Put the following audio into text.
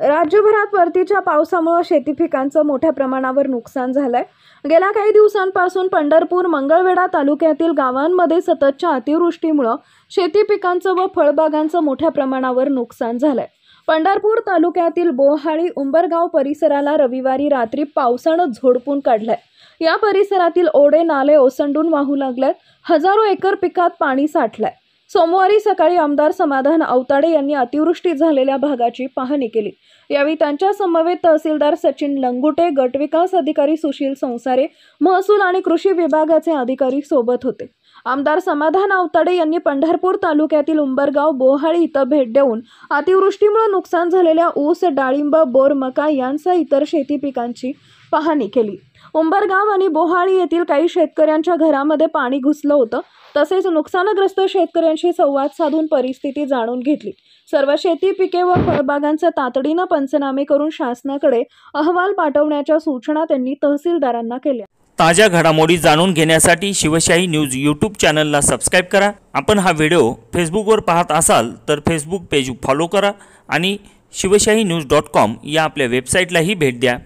राज्यभरात परतीच्या पावसामुळे शेती पिकांचं मोठ्या प्रमाणावर नुकसान झालंय। गेल्या काही दिवसांपासून पंढरपूर मंगळवेढा तालुक्यातील गावांमध्ये सततच्या अतिवृष्टीमुळे शेती पिकांचं व फळबागांचं मोठ्या प्रमाणावर नुकसान झालंय। पंढरपूर तालुक्यातील बोहाळी उंबरगाव परिसराला रविवारी रात्री पावसानं झोडपून काढलंय। या परिसरातील ओढे नाले ओसंडून वाहू लागलेत। हजारो एकर पिकात पाणी साठलंय। सोमवारी सकाळी आमदार समाधान आवताडे यांनी अतिवृष्टी झालेल्या भागाची पाहणी केली। यावेळी त्यांच्या समवेत तहसीलदार सचिन लंगुटे, गटविकास अधिकारी सुशील संसारे, महसूल आणि कृषी विभागाचे अधिकारी सोबत होते। आमदार समाधान आवताडे यांनी पंढरपूर तालुक्यातील उंबरगाव बोहाळी इथं भेट देऊन अतिवृष्टीमुळे नुकसान झालेल्या ऊस, डाळिंब, बोर, मका यांसह इतर शेती पिकांची पाहणी केली। उंबरगाव आणि बोहाळी येथील काही शेतकऱ्यांच्या घरामध्ये पाणी घुसलं होतं। तसेच नुकसानग्रस्त शेतकऱ्यांशी संवाद साधून परिस्थिती जाणून घेतली। सर्व शेती पिके व फळबागांचे तातडीने पंचनामे करून शासनाकडे अहवाल पाठवण्याच्या सूचना त्यांनी तहसीलदारांना केल्या। ताज्या घडामोडी जाणून घेण्यासाठी शिवशाही न्यूज यूट्यूब चॅनलला सबस्क्राइब करा। आपण हा व्हिडिओ फेसबुकवर पाहत असाल तर फेसबुक पेज फॉलो करा आणि शिवशाही news.com या आपल्या वेबसाईटलाही भेट द्या।